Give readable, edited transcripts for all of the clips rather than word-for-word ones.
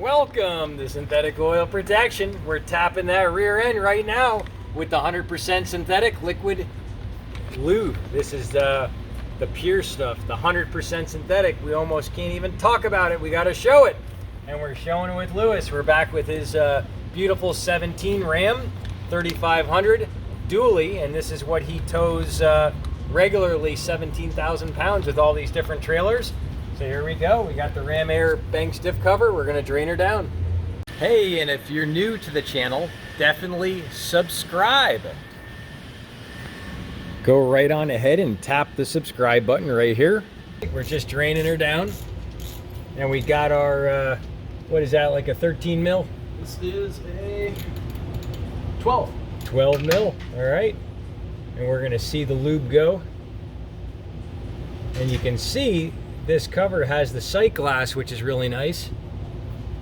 Welcome to Synthetic Oil Protection. We're tapping that rear end right now with the 100% synthetic liquid lube. This is the pure stuff, the 100% synthetic. We almost can't even talk about it. We got to show it. And we're showing it with Lewis. We're back with his beautiful 17 Ram 3500 dually, and this is what he tows regularly, 17,000 pounds with all these different trailers. So here we go. We got the Ram Air Banks diff cover. We're gonna drain her down. Hey, and if you're new to the channel, definitely subscribe. Go right on ahead and tap the subscribe button right here. We're just draining her down. And we got our, what is that, like a 13 mil? This is a 12. 12 mil, all right. And we're gonna see the lube go. And you can see this cover has the sight glass, which is really nice.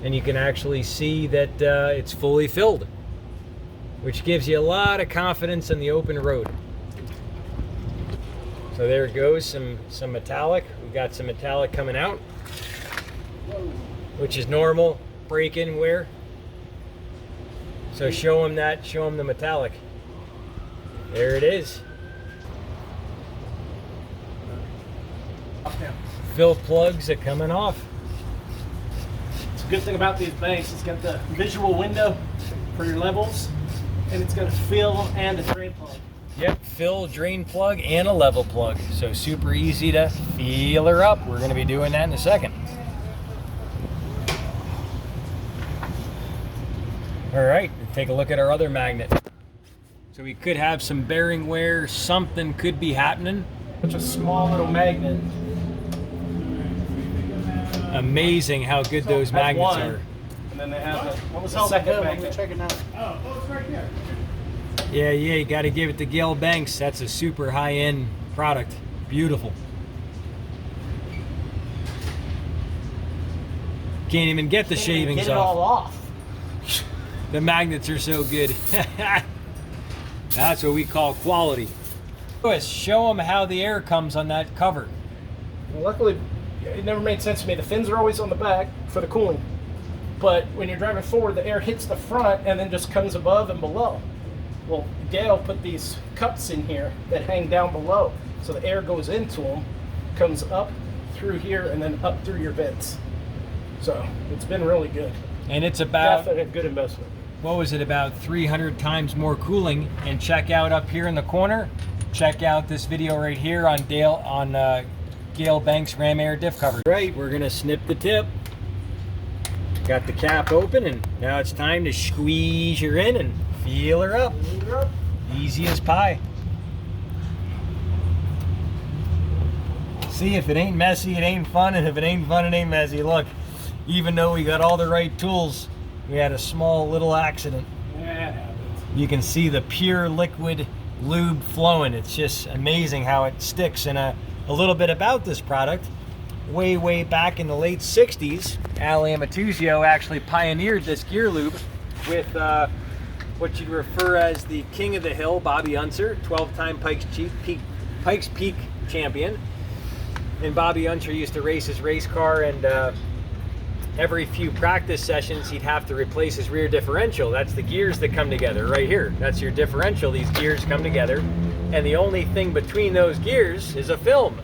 And you can actually see that it's fully filled, which gives you a lot of confidence on the open road. So there it goes, some metallic. We've got some metallic coming out, which is normal break-in wear. So show them that, show them the metallic. There it is. Fill plugs are coming off. It's a good thing about these banks. It's got the visual window for your levels, and it's got a fill and a drain plug. Yep, fill, drain plug, and a level plug. So super easy to feel her up. We're going to be doing that in a second. All right, take a look at our other magnet. So we could have some bearing wear. Something could be happening. Such a small little magnet. Amazing how good those magnets are. And then they have the second magnet. Check it out. Oh, it's right there. Yeah, you got to give it to Gail Banks. That's a super high-end product. Beautiful. Can't even get the shavings Get it all off. The magnets are so good. That's what we call quality. Lewis, show them how the air comes on that cover. Well, luckily, it never made sense to me. The fins are always on the back for the cooling, but when you're driving forward, the air hits the front and then just comes above and below. Well, Gail put these cups in here that hang down below, so the air goes into them, comes up through here, and then up through your vents. So it's been really good. And it's about, Definitely a good investment. what was it, about 300 times more cooling. And check out up here in the corner, check out this video right here on Gail Banks RAM Air diff cover. Right, we're gonna snip the tip. Got the cap open, and now it's time to squeeze her in and feel her up. Easy as pie. See, if it ain't messy, it ain't fun, and if it ain't fun, it ain't messy. Look, even though we got all the right tools, we had a small little accident. Yeah, it happens. You can see the pure liquid lube flowing. It's just amazing how it sticks. And a little bit about this product, way back in the late 60s, Al Amatuzio actually pioneered this gear lube with what you'd refer as the king of the hill, Bobby Unser, 12-time Pikes Peak champion. And Bobby Unser used to race his race car, and every few practice sessions he'd have to replace his rear differential. That's the gears that come together right here. That's your differential. These gears come together, and the only thing between those gears is a film.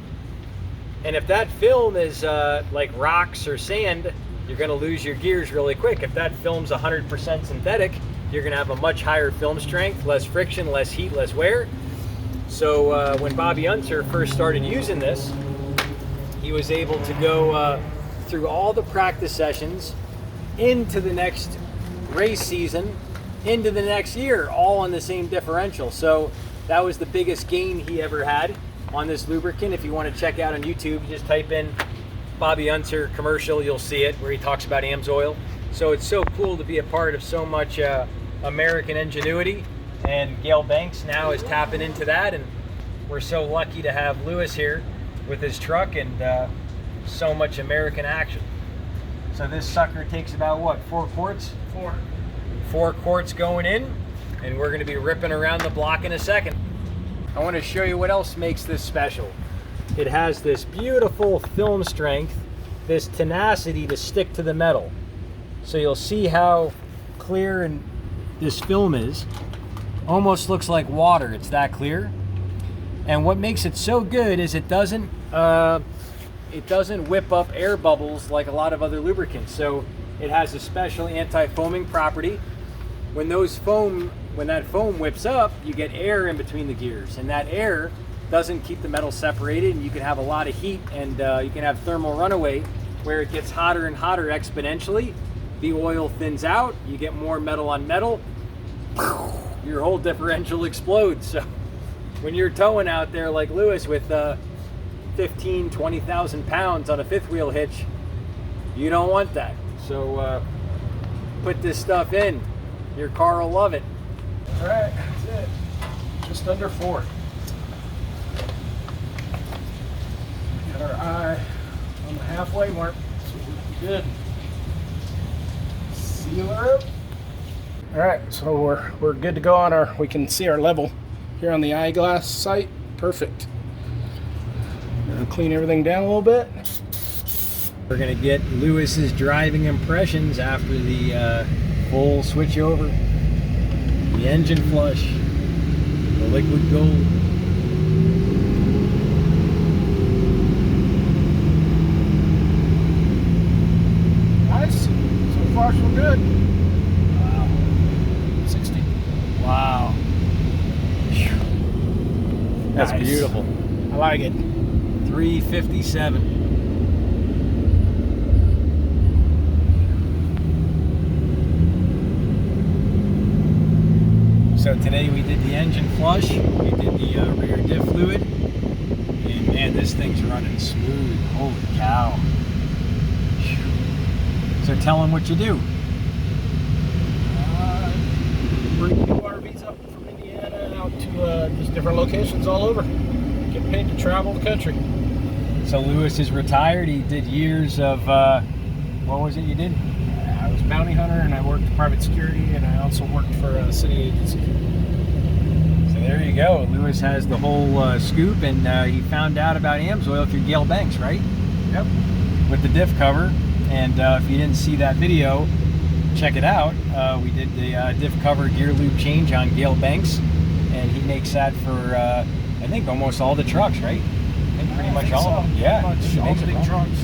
And if that film is like rocks or sand, you're going to lose your gears really quick. If that film's 100% synthetic, you're going to have a much higher film strength, less friction, less heat, less wear. So when Bobby Unser first started using this, he was able to go through all the practice sessions into the next race season, into the next year, all on the same differential. So that was the biggest gain he ever had on this lubricant. If you want to check out on YouTube, just type in Bobby Unser commercial, you'll see it, where he talks about AMSOIL. So it's so cool to be a part of so much American ingenuity, and Gail Banks now is tapping into that, and we're so lucky to have Lewis here with his truck and so much American action. So this sucker takes about what, 4 quarts? 4 quarts going in, and we're going to be ripping around the block in a second. I want to show you what else makes this special. It has this beautiful film strength, this tenacity to stick to the metal. So you'll see how clear and this film is. Almost looks like water, it's that clear. And what makes it so good is it doesn't whip up air bubbles like a lot of other lubricants. So it has a special anti-foaming property. When that foam whips up, you get air in between the gears, and that air doesn't keep the metal separated, and you can have a lot of heat, and you can have thermal runaway where it gets hotter and hotter exponentially. The oil thins out, you get more metal on metal, your whole differential explodes. So when you're towing out there like Lewis with 15, 20,000 pounds on a fifth wheel hitch, you don't want that. So put this stuff in, your car will love it. All right, that's it. Just under 4. Got our eye on the halfway mark, so we're good. Sealer up. All right, so we're good to go on our. We can see our level here on the eyeglass sight. Perfect. Gonna clean everything down a little bit. We're gonna get Lewis's driving impressions after the full switch over, the engine flush, the liquid gold. Nice. So far, so good. Wow. 60. Wow. That's Nice. beautiful. I like it. 357. So today we did the engine flush, we did the rear diff fluid, and man, this thing's running smooth. Holy cow. Whew. So tell them what you do. Bring new RVs up from Indiana out to just different locations all over. Get paid to travel the country. So Lewis is retired. He did years of, what was it you did? I was a bounty hunter and I worked private security, and I also worked for a city agency. So there you go. Lewis has the whole scoop, and he found out about AMSOIL through Gail Banks, right? Yep. With the diff cover. And if you didn't see that video, check it out. We did the diff cover gear lube change on Gail Banks, and he makes that for I think almost all the trucks, right? I think pretty much all. So. Yeah, Pretty much he all makes the it big all. trucks.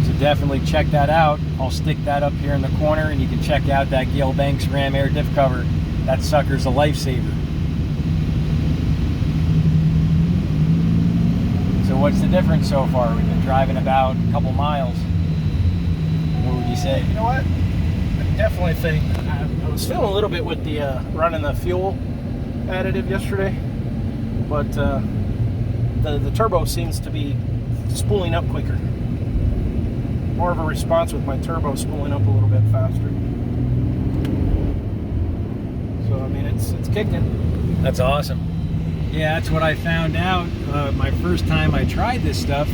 So definitely check that out. I'll stick that up here in the corner, and you can check out that Gail Banks RAM air diff cover. That sucker's a lifesaver. So what's the difference so far? We've been driving about a couple miles. What would you say? You know what? I definitely think I was feeling a little bit with the running the fuel additive yesterday, but the turbo seems to be spooling up quicker. More of a response with my turbo spooling up a little bit faster. So I mean, it's kicking. That's awesome. Yeah, that's what I found out. My first time I tried this stuff,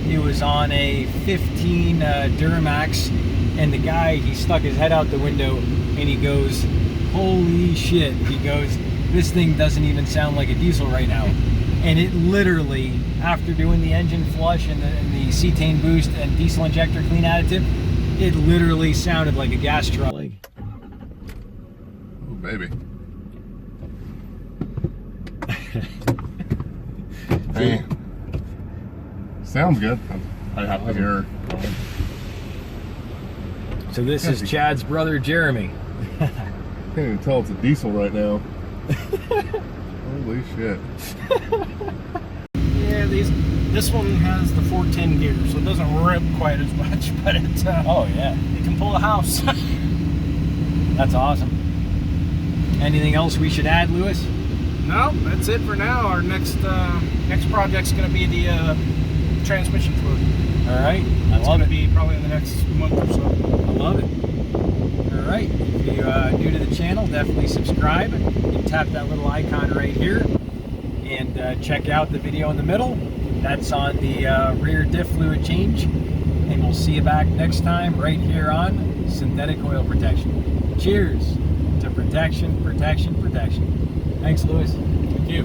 it was on a 15 Duramax, and the guy, he stuck his head out the window and he goes, holy shit. He goes, this thing doesn't even sound like a diesel right now. And it literally, after doing the engine flush and the cetane boost and diesel injector clean additive, it literally sounded like a gas truck. Oh, baby. Hey, sounds good. I have to hear. So this is Chad's brother, Jeremy. Can't even tell it's a diesel right now. Holy shit. Yeah, this one has the 410 gear, so it doesn't rip quite as much, but it Oh yeah, it can pull a house. that's awesome. Anything else we should add, Lewis? No, that's it for now. Our next project's going to be the transmission fluid. All right, I It's love going to it. be probably in the next month or so. I love it. All right, if you're new to the channel, definitely subscribe. You can tap that little icon right here and check out the video in the middle. That's on the rear diff fluid change. And we'll see you back next time right here on synthetic oil protection. Cheers to protection, protection, protection. Thanks, Lewis. Thank you.